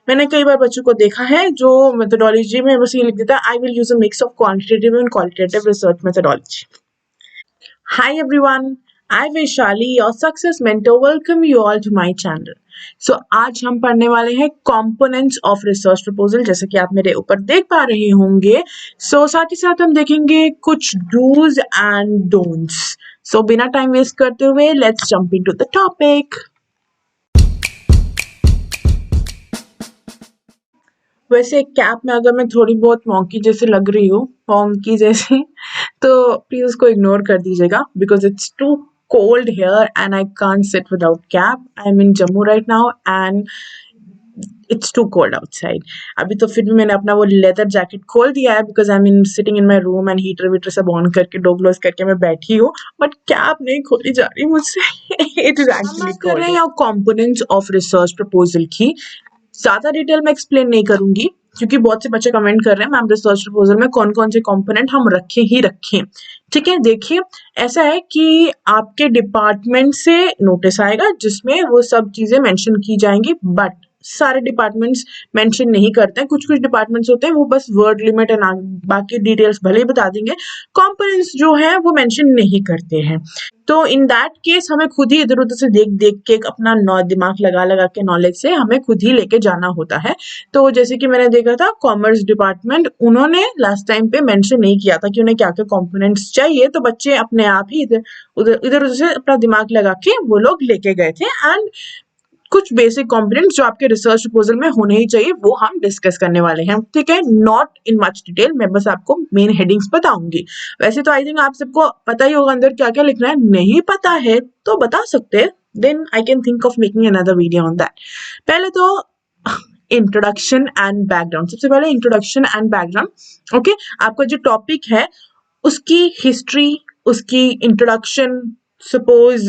मैंने कई बार बच्चों को देखा है जो मेथोडोलॉजी में बस ये लिख देता है, I will use a mix of quantitative and qualitative research methodology. Hi everyone, I Vaishali, your success mentor. Welcome you all to my channel. So आज हम पढ़ने वाले हैं components of research proposal, जैसे कि आप मेरे ऊपर देख पा रहे होंगे। So साथ ही साथ हम देखेंगे कुछ do's and don'ts. So बिना टाइम वेस्ट करते हुए let's jump into the topic. वैसे कैप में अगर मैं थोड़ी बहुत मॉन्की जैसे लग रही हूँ, मॉन्की जैसी, तो प्लीज उसको इग्नोर कर दीजिएगा because it's too cold here and I can't sit without cap. I'm in Jammu right now and it's too cold outside. अभी तो फिर भी मैंने अपना वो लेदर जैकेट खोल दिया है because I am sitting in my room and heater वीटर सब ऑन करके डोर क्लोज करके मैं बैठी हूँ, बट कैप नहीं खोली जा रही मुझसे। इट इज एक्चुअली कर रहे हैं कंपोनेंट्स ऑफ रिसर्च प्रपोजल की। ज्यादा डिटेल में एक्सप्लेन नहीं करूंगी क्योंकि बहुत से बच्चे कमेंट कर रहे हैं मैम रिसर्च प्रपोजल में कौन कौन से कंपोनेंट हम रखें ही रखें। ठीक है, देखिए ऐसा है कि आपके डिपार्टमेंट से नोटिस आएगा जिसमें वो सब चीजें मेंशन की जाएंगी, बट सारे डिपार्टमेंट्स मेंशन नहीं करते हैं। कुछ कुछ डिपार्टमेंट्स होते हैं वो बस वर्ड लिमिट एंड बाकी डिटेल्स भले ही बता देंगे, कंपोनेंट्स जो है वो मेंशन नहीं करते हैं। तो इन दैट केस हमें खुद ही इधर उधर से देख देख के अपना दिमाग लगा लगा के नॉलेज से हमें खुद ही लेके जाना होता है। तो जैसे कि मैंने देखा था कॉमर्स डिपार्टमेंट, उन्होंने लास्ट टाइम पे मेंशन नहीं किया था कि उन्हें क्या क्या कंपोनेंट्स चाहिए, तो बच्चे अपने आप ही इधर उधर से अपना दिमाग लगा के वो लोग लेके गए थे। एंड कुछ बेसिक कंपोनेंट्स जो आपके रिसर्च प्रपोजल में होने ही चाहिए वो हम डिस्कस करने वाले हैं। ठीक है, नॉट इन मच डिटेल, मैं बस आपको मेन हेडिंग्स बताऊंगी। वैसे तो आई थिंक आप सबको पता ही होगा अंदर क्या क्या लिखना है, नहीं पता है तो बता सकते हैं, then I can think of making another video on that. पहले तो इंट्रोडक्शन एंड बैकग्राउंड। सबसे पहले इंट्रोडक्शन एंड बैकग्राउंड। ओके, आपका जो टॉपिक है उसकी हिस्ट्री, उसकी इंट्रोडक्शन, सपोज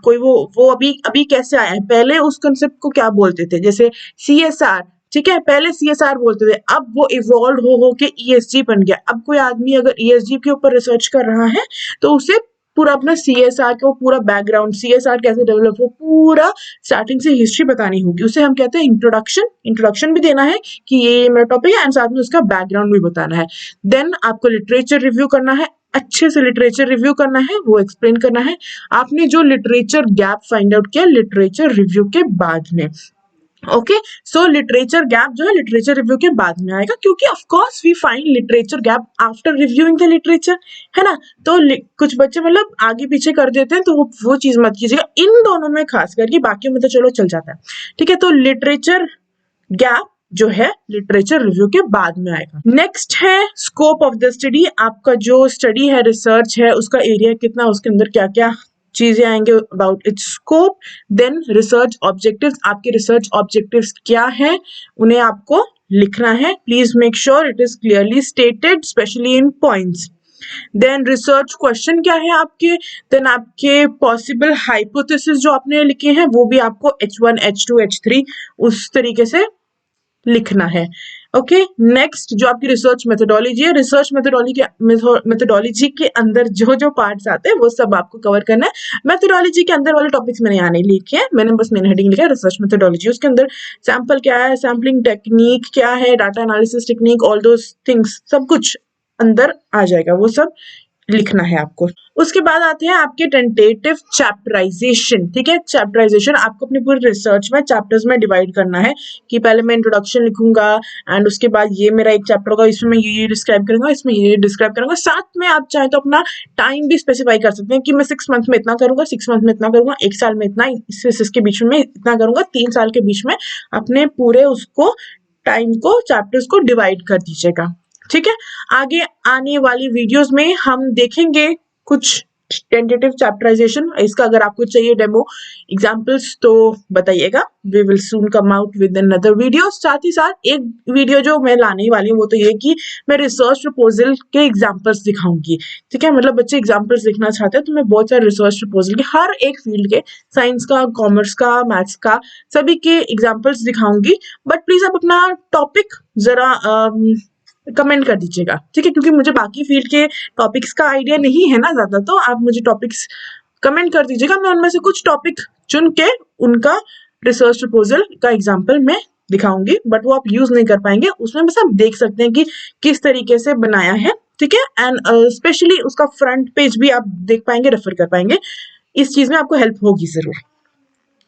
कोई वो अभी अभी कैसे आया है, पहले उस कंसेप्ट को क्या बोलते थे, जैसे CSR। ठीक है, पहले CSR बोलते थे, अब वो इवॉल्व हो के ESG बन गया। अब कोई आदमी अगर ESG के ऊपर रिसर्च कर रहा है तो उसे पूरा अपना CSR का पूरा बैकग्राउंड, CSR कैसे डेवलप हो, पूरा स्टार्टिंग से हिस्ट्री बतानी होगी। उसे हम कहते हैं इंट्रोडक्शन भी देना है कि ये मेरा टॉपिक है एंड साथ में उसका बैकग्राउंड भी बताना है। देन आपको लिटरेचर रिव्यू करना है, अच्छे से लिटरेचर रिव्यू करना है, वो एक्सप्लेन करना है। आपने जो लिटरेचर गैप फाइंड आउट किया लिटरेचर रिव्यू के बाद में। ओके, सो लिटरेचर गैप जो है लिटरेचर रिव्यू के बाद में आएगा, क्योंकि of course we find literature gap after reviewing the literature, है ना। तो कुछ बच्चे मतलब आगे पीछे कर देते हैं, तो वो चीज मत कीजिएगा इन दोनों में खास करके, बाकी में तो चलो चल जाता है। ठीक है, तो लिटरेचर गैप जो है लिटरेचर रिव्यू के बाद में आएगा। नेक्स्ट है स्कोप ऑफ द स्टडी। आपका जो स्टडी है, रिसर्च है, उसका एरिया कितना, उसके अंदर क्या क्या चीजें आएंगे, about its scope. Then research objectives, आपके रिसर्च ऑब्जेक्टिव्स क्या है उन्हें आपको लिखना है। Please make sure it is clearly stated, specially in points. Then research question क्या है आपके, देन आपके पॉसिबल हाइपोथेसिस जो आपने लिखे हैं वो भी आपको H1 H2 H3 उस तरीके से लिखना है। ओके, नेक्स्ट जो आपकी रिसर्च मेथोडोलॉजी है, रिसर्च मेथोडोलॉजी के अंदर जो जो पार्ट्स आते हैं वो सब आपको कवर करना है। मेथोडोलॉजी के अंदर वाले टॉपिक्स मैंने यहाँ नहीं लिखे हैं, मैंने बस मेन हेडिंग लिखा है रिसर्च मेथोडोलॉजी। उसके अंदर सैंपल क्या है, सैम्पलिंग टेक्निक क्या है, data analysis technique, all those things सब कुछ अंदर आ जाएगा, वो सब लिखना है आपको। उसके बाद आते हैं आपके टेंटेटिव चैप्टराइजेशन। ठीक है, चैप्टराइजेशन आपको अपनी पूरी रिसर्च में चैप्टर्स में डिवाइड करना है कि पहले मैं इंट्रोडक्शन लिखूंगा एंड उसके बाद ये मेरा एक चैप्टर होगा, इसमें मैं ये डिस्क्राइब करूंगा, इसमें ये डिस्क्राइब करूंगा। साथ में आप चाहे तो अपना टाइम भी स्पेसिफाई कर सकते हैं कि मैं 6 मंथ में इतना करूंगा, 6 मंथ में इतना करूंगा, 1 साल में इतना, इसके बीच में इतना करूंगा, 3 साल के बीच में अपने पूरे उसको टाइम को चैप्टर्स को डिवाइड कर दीजिएगा। ठीक है, आगे आने वाली वीडियोस में हम देखेंगे कुछ टेंटेटिव चैप्टराइजेशन। इसका अगर आपको चाहिए डेमो एग्जांपल्स तो बताइएगा, we will soon come out with another video. साथ ही साथ एक वीडियो जो मैं लाने वाली हूँ वो तो ये कि मैं रिसर्च प्रपोजल के एग्जांपल्स दिखाऊंगी। ठीक है, मतलब बच्चे एग्जांपल्स लिखना चाहते हैं तो मैं बहुत सारे रिसर्च प्रपोजल के हर एक फील्ड के, साइंस का, कॉमर्स का, मैथ्स का, सभी के एग्जाम्पल्स दिखाऊंगी। बट प्लीज आप अपना टॉपिक जरा कमेंट कर दीजिएगा। ठीक है, क्योंकि मुझे बाकी फील्ड के टॉपिक्स का आइडिया नहीं है ना ज्यादा, तो आप मुझे टॉपिक्स कमेंट कर दीजिएगा, मैं उनमें से कुछ टॉपिक चुन के उनका रिसर्च प्रपोजल का एग्जांपल मैं दिखाऊंगी, बट वो आप यूज नहीं कर पाएंगे, उसमें बस आप देख सकते हैं कि किस तरीके से बनाया है, ठीक है। एंड स्पेशली उसका फ्रंट पेज भी आप देख पाएंगे, रेफर कर पाएंगे, इस चीज में आपको हेल्प होगी जरूर,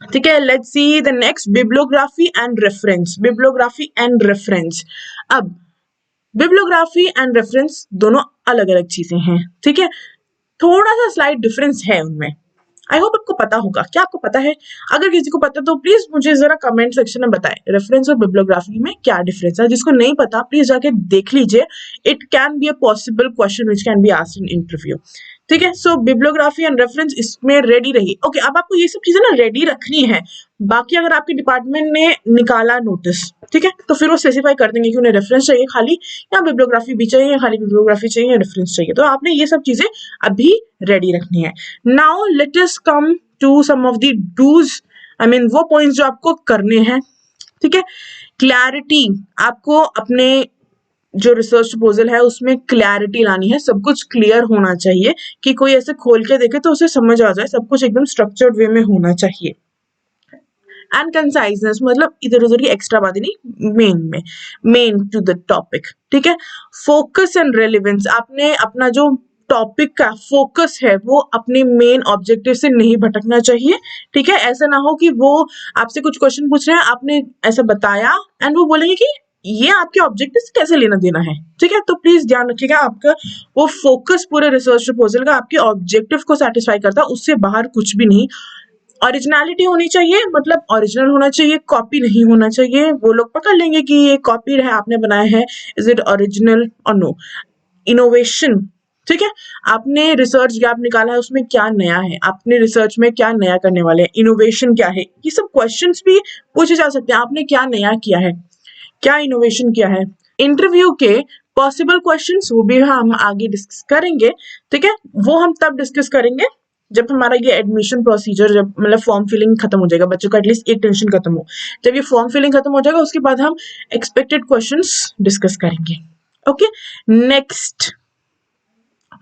ठीक है। Let's see the next, bibliography and reference. Bibliography and reference, अब बिब्लियोग्राफी एंड रेफरेंस दोनों अलग अलग चीजें हैं, ठीक है, थोड़ा सा स्लाइट डिफरेंस है उनमें। आई होप आपको पता होगा, क्या आपको पता है? अगर किसी को पता तो प्लीज मुझे जरा कमेंट सेक्शन में बताएं, रेफरेंस और बिब्लियोग्राफी में क्या डिफरेंस है। जिसको नहीं पता प्लीज जाके देख लीजिए, it can be a possible question which can be asked in interview, ठीक है। सो बिब्लियोग्राफी एंड रेफरेंस इसमें रेडी रही, ओके। अब आपको ये सब चीजें ना रेडी रखनी है, बाकी अगर आपके डिपार्टमेंट ने निकाला नोटिस, ठीक है, तो फिर वो स्पेसिफाई कर देंगे कि उन्हें रेफरेंस चाहिए खाली, या बिब्लियोग्राफी भी चाहिए, खाली बिब्लियोग्राफी चाहिए या रेफरेंस चाहिए, तो आपने ये सब चीजें अभी रेडी रखनी है। Now let us come to some of the dos, I mean वो पॉइंट्स जो आपको करने हैं, ठीक है। क्लैरिटी, आपको अपने जो रिसर्च प्रपोजल है उसमें क्लैरिटी लानी है, सब कुछ क्लियर होना चाहिए कि कोई ऐसे खोल के देखे तो उसे समझ आ जाए, सब कुछ एकदम स्ट्रक्चर्ड वे में होना चाहिए। एंड कंसाइजनेस, मतलब इधर उधर की एक्स्ट्रा बातें नहीं, मेन टू द टॉपिक, ठीक है। फोकस एंड रेलिवेंस, आपने अपना जो टॉपिक का फोकस है वो अपने मेन ऑब्जेक्टिव से नहीं भटकना चाहिए, ठीक है। ऐसा ना हो कि वो आपसे कुछ क्वेश्चन पूछ रहे हैं, आपने ऐसा बताया एंड वो बोलेंगे कि ये आपके ऑब्जेक्टिव से कैसे लेना देना है, ठीक है। तो प्लीज ध्यान रखिएगा आपका वो फोकस पूरे रिसर्च प्रपोजल का आपके ऑब्जेक्टिव को सेटिस्फाई करता है, उससे बाहर कुछ भी नहीं। ओरिजिनलिटी होनी चाहिए, मतलब ओरिजिनल होना चाहिए, कॉपी नहीं होना चाहिए। वो लोग पकड़ लेंगे कि ये कॉपी है, आपने बनाया है, इज इट ओरिजिनल और नो। इनोवेशन, ठीक है, आपने रिसर्च गैप निकाला है, उसमें क्या नया है, आपने रिसर्च में क्या नया करने वाले हैं, इनोवेशन क्या है, ये सब क्वेश्चंस भी पूछे जा सकते हैं, आपने क्या नया किया है, क्या इनोवेशन किया है। इंटरव्यू के पॉसिबल क्वेश्चंस वो भी हम आगे डिस्कस करेंगे, ठीक है। वो हम तब डिस्कस करेंगे जब हमारा ये एडमिशन प्रोसीजर, जब मतलब फॉर्म फिलिंग खत्म हो जाएगा, बच्चों का एटलीस्ट एक टेंशन खत्म हो, जब ये फॉर्म फिलिंग खत्म हो जाएगा उसके बाद हम एक्सपेक्टेड क्वेश्चंस डिस्कस करेंगे, okay. Next,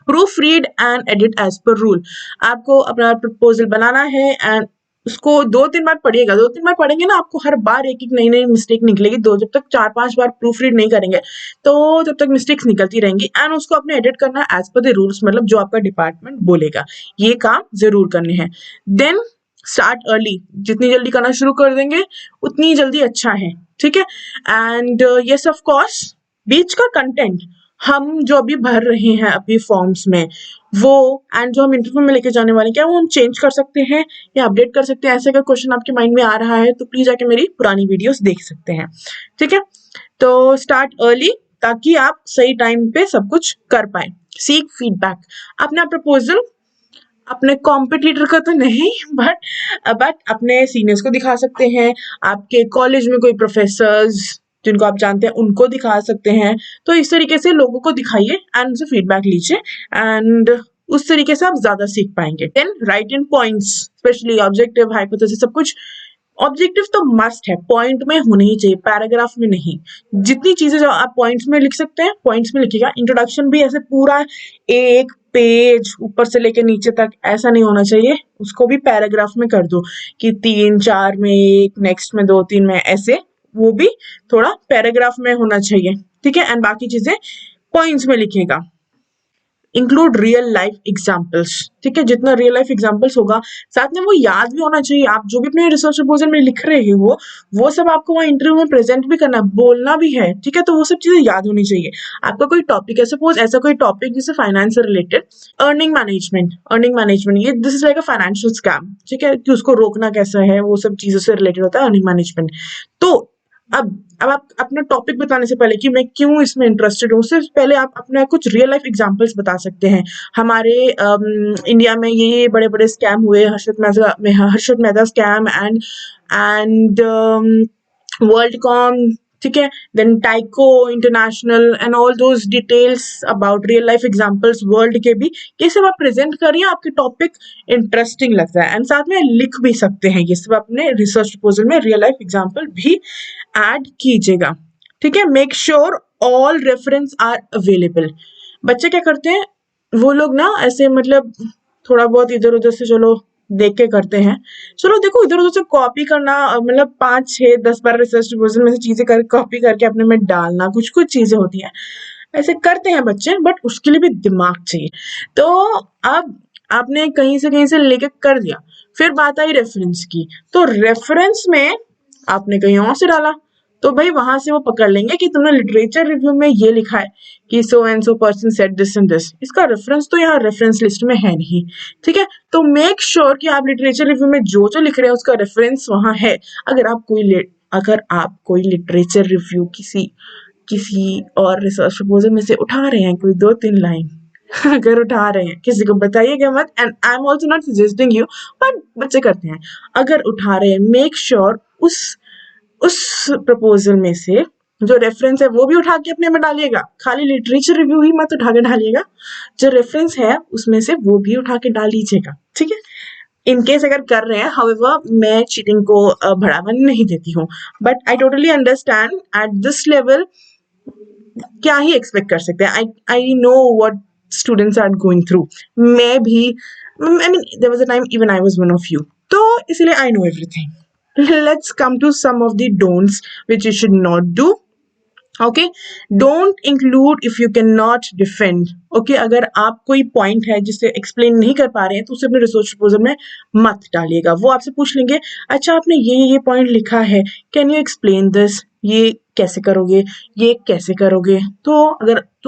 proof read and edit as per rule. आपको अपना प्रपोजल बनाना है एंड उसको 2-3 बार पढ़िएगा, 2-3 बार पढ़ेंगे ना आपको हर बार एक एक नई नई मिस्टेक निकलेगी, जब तक 4-5 बार प्रूफ रीड नहीं करेंगे तो तब तक मिस्टेक्स निकलती रहेंगी, एंड उसको अपने एडिट करना एज पर द रूल्स, मतलब जो आपका डिपार्टमेंट बोलेगा, ये काम जरूर करने हैं। देन स्टार्ट अर्ली, जितनी जल्दी करना शुरू कर देंगे उतनी जल्दी अच्छा है, ठीक है। एंड यस ऑफ कोर्स, बीच का कंटेंट हम जो अभी भर रहे हैं अभी फॉर्म्स में वो, एंड जो हम इंटरव्यू में लेके जाने वाले हैं, क्या वो हम चेंज कर सकते हैं या अपडेट कर सकते हैं? ऐसे अगर क्वेश्चन आपके माइंड में आ रहा है तो प्लीज आके मेरी पुरानी वीडियोस देख सकते हैं, ठीक है। तो स्टार्ट अर्ली ताकि आप सही टाइम पे सब कुछ कर पाए। सीक फीडबैक, अपना प्रपोजल अपने कॉम्पिटिटर का तो नहीं बट अपने सीनियर्स को दिखा सकते हैं, आपके कॉलेज में कोई प्रोफेसर्स जिनको आप जानते हैं उनको दिखा सकते हैं, तो इस तरीके से लोगों को दिखाइए एंड उनसे फीडबैक लीजिए, एंड उस तरीके से आप ज्यादा सीख पाएंगे। देन राइट इन पॉइंट्स, स्पेशली ऑब्जेक्टिव, हाइपोथेसिस, सब कुछ ऑब्जेक्टिव तो मस्ट है, पॉइंट में होने ही चाहिए, पैराग्राफ में नहीं। जितनी चीजें जो आप पॉइंट्स में लिख सकते हैं पॉइंट्स में लिखिएगा। इंट्रोडक्शन भी ऐसे पूरा एक पेज ऊपर से लेके नीचे तक ऐसा नहीं होना चाहिए, उसको भी पैराग्राफ में कर दो कि 3-4 में एक, नेक्स्ट में 2-3 में, ऐसे वो भी थोड़ा पैराग्राफ में होना चाहिए, ठीक है। एंड बाकी चीजें पॉइंट्स में लिखिएगा। इंक्लूड रियल लाइफ एग्जाम्पल्स, ठीक है, जितना रियल लाइफ एग्जाम्पल्स होगा, साथ में वो याद भी होना चाहिए, आप जो भी अपने रिसर्च प्रपोजल में लिख रहे हो वो सब आपको वहाँ इंटरव्यू में प्रेजेंट भी करना, बोलना भी है, ठीक है। तो वो सब चीजें याद होनी चाहिए। आपका कोई टॉपिक है, सपोज ऐसा कोई टॉपिक जिससे फाइनेंस से रिलेटेड, अर्निंग मैनेजमेंट, ये this is like a financial scam, ठीक है, कि उसको रोकना कैसा है, वो सब चीजों से रिलेटेड होता है अर्निंग मैनेजमेंट। तो अब आप अपना टॉपिक बताने से पहले कि मैं क्यों इसमें इंटरेस्टेड हूँ, उससे पहले आप अपना कुछ रियल लाइफ एग्जांपल्स बता सकते हैं। हमारे इंडिया में ये बड़े बड़े स्कैम हुए, Harshad Mehta scam and WorldCom, ठीक है, then Tyco international and all those details about real life examples world के भी, ये सब आप प्रेजेंट करिए, आपके टॉपिक इंटरेस्टिंग लगता है, एंड साथ में लिख भी सकते हैं ये सब अपने रिसर्च प्रपोजल में, रियल लाइफ एग्जांपल भी ऐड कीजिएगा, ठीक है। Make sure all reference are available. बच्चे क्या करते हैं, वो लोग ना ऐसे मतलब थोड़ा बहुत इधर उधर से चलो देख के करते हैं। चलो देखो इधर उधर से कॉपी करना मतलब 5 6 10 12 रिसर्च प्रपोजल में से चीजें कर कॉपी करके अपने में डालना, कुछ कुछ चीजें होती हैं ऐसे करते हैं बच्चे, बट उसके लिए भी दिमाग चाहिए। तो अब आपने कहीं से लेके कर दिया, फिर बात आई रेफरेंस की, तो रेफरेंस में आपने कहीं और से डाला, तो भाई वहां से वो पकड़ लेंगे कि तुमने लिटरेचर रिव्यू में ये लिखा है कि so and so person said this and this, इसका रेफरेंस तो यहाँ रेफरेंस लिस्ट में है नहीं। ठीक है, तो मेक श्योर कि आप लिटरेचर रिव्यू में जो जो लिख रहे हैं उसका रेफरेंस वहां है। अगर आप कोई लिटरेचर रिव्यू किसी किसी और रिसर्च प्रपोजल में से उठा रहे हैं, कोई 2-3 लाइन अगर उठा रहे हैं, किसी को बताइएगा मत, and I am also not suggesting you, but बच्चे करते हैं। अगर उठा रहे हैं, मेक श्योर उस प्रपोजल में से जो रेफरेंस है वो भी उठा के अपने में डालिएगा, खाली लिटरेचर रिव्यू ही मत उठा के डालिएगा, जो रेफरेंस है उसमें से वो भी उठा के डाल लीजिएगा। ठीक है, इनकेस अगर कर रहे हैं, हाउएवर मैं चीटिंग को बढ़ावा नहीं देती हूँ, but I totally understand at this level क्या ही एक्सपेक्ट कर सकते हैं। I know what students are going through. मैं भी, I mean there was a time even I was one of you, तो इसलिए I know everything. Let's come to some of the don'ts which you should not do. Okay, don't include if you can not defend. Okay, अगर आप कोई point है जिसे explain नहीं कर पा रहे हैं तो उसे अपने रिसर्च प्रपोजल में मत डालिएगा। वो आपसे पूछ लेंगे, अच्छा आपने ये पॉइंट लिखा है, कैन यू एक्सप्लेन दिस, ये कैसे करोगे, ये कैसे करोगे। तो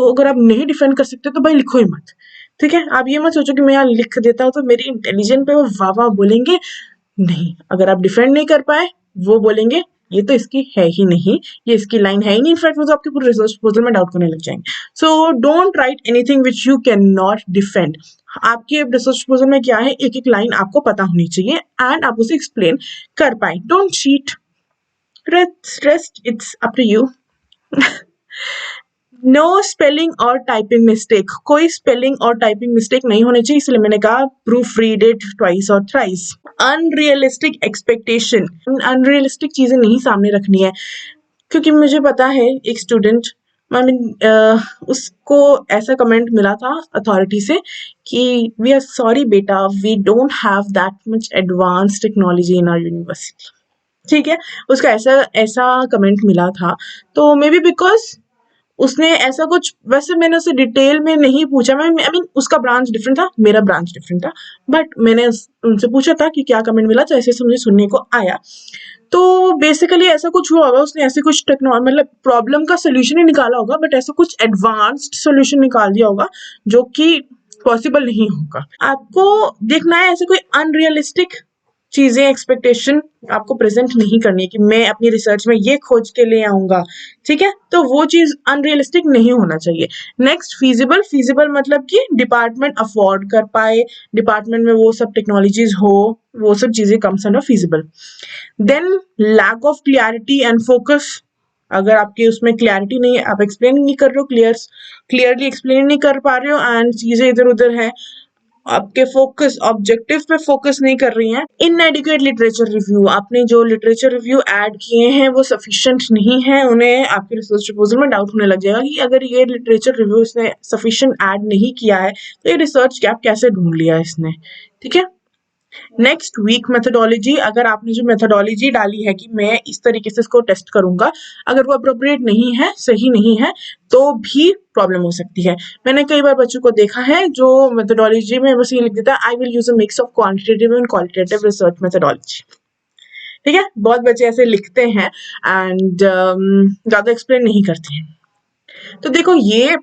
अगर आप नहीं डिफेंड कर सकते तो भाई लिखो ही मत। ठीक है, आप ये मत सोचो कि मैं यहाँ लिख देता हूँ तो मेरी इंटेलिजेंट पे वो वाह वाह बोलेंगे। नहीं, अगर आप डिफेंड नहीं कर पाए, वो बोलेंगे ये तो इसकी है ही नहीं, ये इसकी लाइन है ही नहीं, इनफैक्ट वो तो आपके पूरे रिसर्च प्रपोजल में डाउट करने लग जाएंगे। So don't write anything which you can not defend. आपके रिसर्च प्रपोजल में क्या है, एक एक लाइन आपको पता होनी चाहिए एंड आप उसे एक्सप्लेन कर पाए। Don't cheat, rest it's up to you। No spelling और टाइपिंग मिस्टेक, कोई स्पेलिंग और टाइपिंग मिस्टेक नहीं होनी चाहिए, इसलिए मैंने कहा प्रूफ रीड इट ट्वाइस और थ्राइस। अनरियलिस्टिक एक्सपेक्टेशन, अनरियलिस्टिक चीजें नहीं सामने रखनी है, क्योंकि मुझे पता है एक स्टूडेंट, आई मीन उसको ऐसा कमेंट मिला था अथॉरिटी से कि वी आर सॉरी बेटा, we don't have that much advance technology in our university. ठीक है, उसका ऐसा ऐसा कमेंट मिला था, तो मे बी बिकॉज उसने ऐसा कुछ, वैसे मैंने उसे डिटेल में नहीं पूछा, मैं आई मीन उसका ब्रांच डिफरेंट था, मेरा ब्रांच डिफरेंट था, बट मैंने उनसे पूछा था कि क्या कमेंट मिला, तो ऐसे ऐसे मुझे सुनने को आया। तो बेसिकली ऐसा कुछ हुआ होगा, उसने ऐसे कुछ टेक्नोलॉजी मतलब प्रॉब्लम का सोल्यूशन ही निकाला होगा, बट ऐसा कुछ एडवांस्ड सोल्यूशन निकाल दिया होगा जो कि पॉसिबल नहीं होगा। आपको देखना है ऐसे कोई अनरियलिस्टिक चीजें, एक्सपेक्टेशन आपको प्रेजेंट नहीं करनी है कि मैं अपनी रिसर्च में ये खोज के ले आऊंगा। ठीक है, तो वो चीज अनरियलिस्टिक नहीं होना चाहिए। Next, feasible. फीजिबल मतलब कि डिपार्टमेंट अफोर्ड कर पाए, डिपार्टमेंट में वो सब टेक्नोलॉजीज हो, वो सब चीजें comes under feasible. Then lack of clarity and focus, अगर आपके उसमें क्लैरिटी नहीं है, आप एक्सप्लेन नहीं कर रहे हो, क्लियरली एक्सप्लेन नहीं कर पा रहे हो एंड चीजें इधर उधर है, आपके फोकस ऑब्जेक्टिव पे फोकस नहीं कर रही हैं। इनएडिक्वेट लिटरेचर रिव्यू, आपने जो लिटरेचर रिव्यू ऐड किए हैं वो सफिशिएंट नहीं है, उन्हें आपके रिसर्च प्रपोजल में डाउट होने लग जाएगा कि अगर ये लिटरेचर रिव्यू इसने सफिशिएंट ऐड नहीं किया है तो ये रिसर्च गैप कैसे ढूंढ लिया इसने। ठीक है, नेक्स्ट, वीक मेथोडोलॉजी, अगर आपने जो मेथोडोलॉजी डाली है कि मैं इस तरीके से इसको टेस्ट करूंगा, अगर वो अप्रोप्रिएट नहीं है, सही नहीं है, तो भी प्रॉब्लम हो सकती है। मैंने कई बार बच्चों को देखा है जो मेथोडोलॉजी में बस ये लिख देता है I will use a mix of quantitative and qualitative research methodology. ठीक है, बहुत बच्चे ऐसे लिखते हैं एंड ज्यादा एक्सप्लेन नहीं करते हैं। तो देखो, ये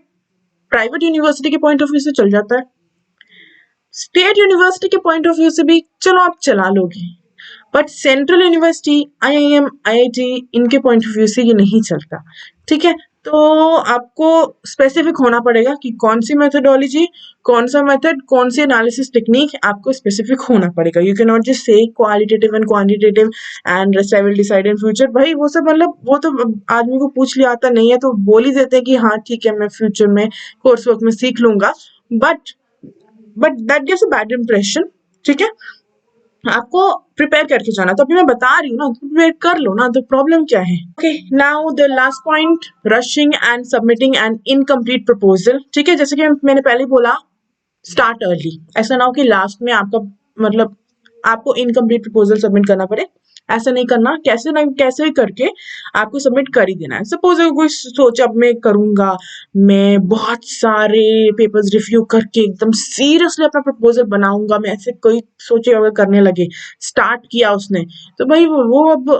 प्राइवेट यूनिवर्सिटी के पॉइंट ऑफ व्यू से चल जाता है, स्टेट यूनिवर्सिटी के पॉइंट ऑफ व्यू से भी चलो आप चला लोगे, but central university, IIM, IIT, इनके पॉइंट ऑफ व्यू से ये नहीं चलता। ठीक है, तो आपको स्पेसिफिक होना पड़ेगा कि कौन सी मेथोडोलॉजी, कौन सा मेथड, कौन सी एनालिसिस टेक्निक, आपको स्पेसिफिक होना पड़ेगा। You can not just say qualitative and quantitative and rest I will decide in future. भाई वो सब मतलब वो तो आदमी को पूछ लिया आता नहीं है तो बोल ही देते हैं कि हाँ ठीक है मैं फ्यूचर में कोर्स वर्क में सीख लूंगा, but that gives a bad impression. ठीक है, आपको प्रिपेयर करके जाना, तो अभी मैं बता रही हूँ ना, प्रिपेयर कर लो ना, तो प्रॉब्लम क्या है। Okay, now the last point, rushing and submitting N incomplete proposal. ठीक है, जैसे कि मैंने पहले बोला, स्टार्ट अर्ली, ऐसा ना हो कि लास्ट में आपका मतलब आपको इनकम्प्लीट प्रपोजल सबमिट करना पड़े, ऐसा नहीं करना। कैसे ना कैसे भी करके आपको सबमिट कर ही देना है। सपोज अगर कोई सोचे अब मैं करूंगा, मैं बहुत सारे पेपर्स रिव्यू करके एकदम सीरियसली अपना प्रपोजल बनाऊंगा, मैं ऐसे कोई सोचे अगर करने लगे, स्टार्ट किया उसने, तो भाई वो अब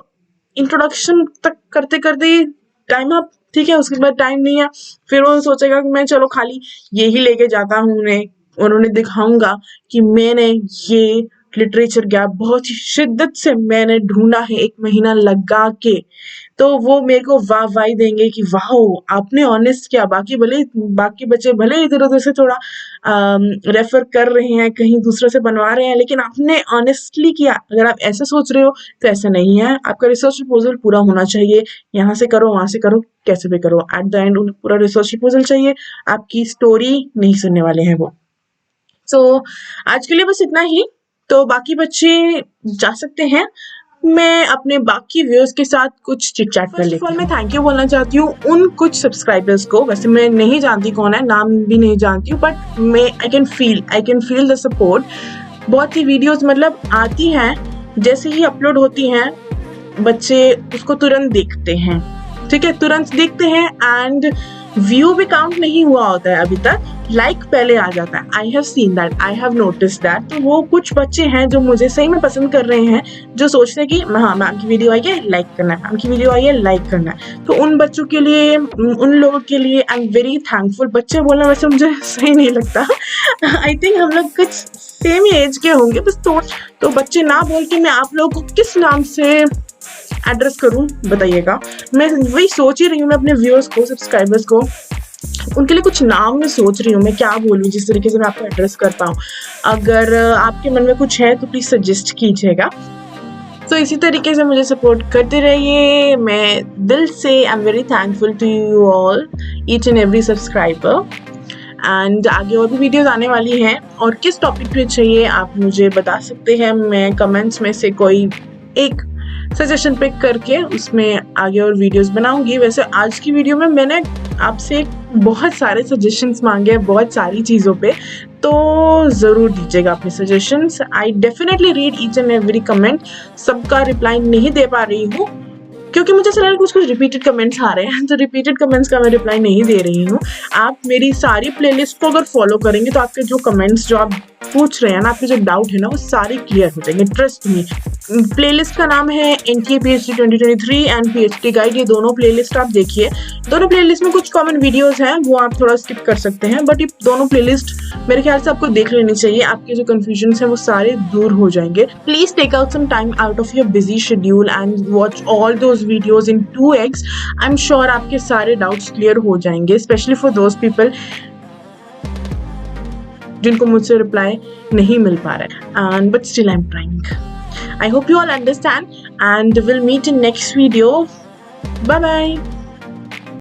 इंट्रोडक्शन तक करते करते टाइम अप, ठीक है, उसके बाद टाइम नहीं है। फिर वो सोचेगा कि मैं चलो खाली यही लेके जाता हूँ उन्हें, और उन्हें दिखाऊंगा कि मैंने ये लिटरेचर गैप बहुत ही शिद्दत से मैंने ढूंढा है 1 महीना लगा के, तो वो मेरे को वाह वाही देंगे कि वाह आपने ऑनेस्ट किया। बाकी बच्चे भले इधर उधर से थोड़ा रेफर कर रहे हैं, कहीं दूसरे से बनवा रहे हैं, लेकिन आपने ऑनेस्टली किया। अगर आप ऐसे सोच रहे हो तो ऐसा नहीं है, आपका रिसर्च प्रपोजल पूरा होना चाहिए। यहाँ से करो, वहां से करो, कैसे भी करो, एट द एंड उन्हें पूरा रिसर्च प्रपोजल चाहिए, आपकी स्टोरी नहीं सुनने वाले हैं वो। सो आज के लिए बस इतना ही। तो बाकी बच्चे जा सकते हैं, मैं अपने बाकी व्यूअर्स के साथ कुछ चिट चैट कर लेती हूँ। मैं थैंक यू बोलना चाहती हूँ उन कुछ सब्सक्राइबर्स को, वैसे मैं नहीं जानती कौन है, नाम भी नहीं जानती हूँ, बट मैं I can feel the support. बहुत सी वीडियोस मतलब आती हैं, जैसे ही अपलोड होती हैं बच्चे उसको तुरंत देखते हैं, ठीक है, तुरंत देखते हैं, एंड व्यू भी काउंट नहीं हुआ होता है अभी तक, लाइक पहले आ जाता है। I have seen that, I have notice that. तो वो कुछ बच्चे हैं जो मुझे सही में पसंद कर रहे हैं, जो सोचते हैं कि हाँ मैम की वीडियो आई है लाइक करना है, मैम की वीडियो आई है लाइक करना है। तो उन बच्चों के लिए, उन लोगों के लिए आई एम वेरी थैंकफुल। बच्चे बोलना वैसे मुझे सही नहीं लगता, आई थिंक हम लोग कुछ सेम ही एज के होंगे बस, तो बच्चे ना बोल के मैं आप लोगों को किस नाम से एड्रेस करूं बताइएगा। मैं वही सोच ही रही हूँ, मैं अपने व्यूअर्स को, सब्सक्राइबर्स को, उनके लिए कुछ नाम मैं सोच रही हूँ मैं क्या बोलूँ जिस तरीके से मैं आपको एड्रेस कर पाऊँ। अगर आपके मन में कुछ है तो प्लीज सजेस्ट कीजिएगा। तो इसी तरीके से मुझे सपोर्ट करते रहिए। मैं दिल से I am very thankful to you all, each and every subscriber. And आगे और भी वीडियोस आने वाली हैं, और किस टॉपिक पे चाहिए आप मुझे बता सकते हैं। मैं कमेंट्स में से कोई एक सजेशन पिक करके उसमें आगे और वीडियोस बनाऊंगी। वैसे आज की वीडियो में मैंने आपसे बहुत सारे सजेशंस मांगे हैं बहुत सारी चीज़ों पे, तो ज़रूर दीजिएगा अपने suggestions. I definitely read each and every comment, सबका रिप्लाई नहीं दे पा रही हूँ क्योंकि मुझे ऐसा लग रहा है कुछ रिपीटेड कमेंट्स आ रहे हैं, तो रिपीटेड कमेंट्स का मैं रिप्लाई नहीं दे रही हूँ। आप मेरी सारी प्लेलिस्ट को अगर फॉलो करेंगे तो आपके जो कमेंट्स जो आप पूछ रहे हैं ना, आपके जो डाउट है ना, वो सारे क्लियर हो जाएंगे, ट्रस्ट मी। प्लेलिस्ट का नाम है NTA PhD 2023 and PhD guide, ये दोनों प्लेलिस्ट आप देखिए। दोनों प्लेलिस्ट में कुछ कॉमन वीडियोस हैं, वो आप थोड़ा स्किप कर सकते हैं, बट ये दोनों प्लेलिस्ट मेरे ख्याल से आपको देख लेनी चाहिए, आपके जो कंफ्यूजन है वो सारे दूर हो जाएंगे। Please take out some time out of your busy schedule and watch all those videos in 2x। I am sure आपके सारे डाउट्स क्लियर हो जाएंगे, स्पेशली फॉर दोज पीपल जिनको मुझसे रिप्लाई नहीं मिल पा रहा है, and but still I am trying. I hope you all understand, and we'll meet in next video. Bye bye.